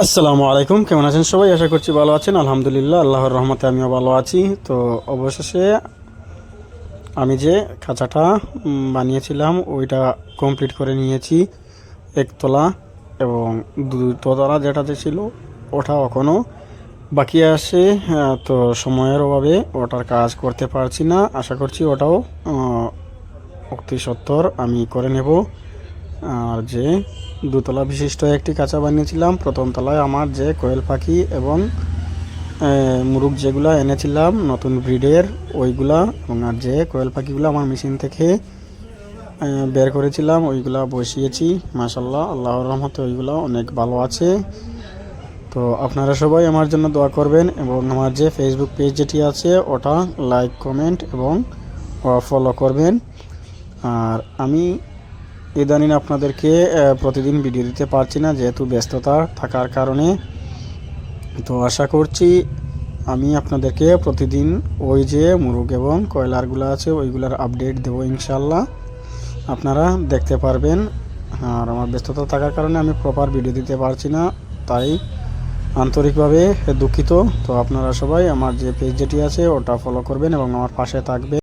আসসালামু আলাইকুম, কেমন আছেন সবাই? আশা করছি ভালো আছেন। আলহামদুলিল্লাহ, আল্লাহর রহমতে আমিও ভালো আছি। তো অবশেষে আমি যে খাঁচাটা বানিয়েছিলাম ওইটা কমপ্লিট করে নিয়েছি। একতলা এবং দুতলা যেটাতে ছিল ওটা এখনও বাকি আছে। তো সময়ের অভাবে ওটার কাজ করতে পারছি না। আশা করছি ওটাও অতি সত্বর আমি করে নেব। আর যে দুতলা বিশিষ্ট একটি খাঁচা বানিয়েছিলাম, প্রথম তলায় আমার যে কোয়েল পাখি এবং মুরগ যেগুলা এনেছিলাম নতুন ব্রিডের ওইগুলা, এবং আর যে কোয়েল পাখিগুলো আমার মেশিন থেকে বের করেছিলাম ওইগুলা বসিয়েছি। মাশাল্লাহ, আল্লাহর রহমতে ওইগুলো অনেক ভালো আছে। তো আপনারা সবাই আমার জন্য দোয়া করবেন এবং আমার যে ফেসবুক পেজ যেটি আছে ওটা লাইক, কমেন্ট এবং ফলো করবেন। আর আমি ইদানিং আপনাদেরকে প্রতিদিন ভিডিও দিতে পারছি না, যেহেতু ব্যস্ততা থাকার কারণে। তো আশা করছি আমি আপনাদেরকে প্রতিদিন ওই যে মুরগ এবং কয়লারগুলো আছে ওইগুলার আপডেট দেবো ইনশাল্লাহ, আপনারা দেখতে পারবেন। আর আমার ব্যস্ততা থাকার কারণে আমি প্রপার ভিডিও দিতে পারছি না, তাই আন্তরিকভাবে দুঃখিত। তো আপনারা সবাই আমার যে পেজ যেটি আছে ওটা ফলো করবেন এবং আমার পাশে থাকবেন।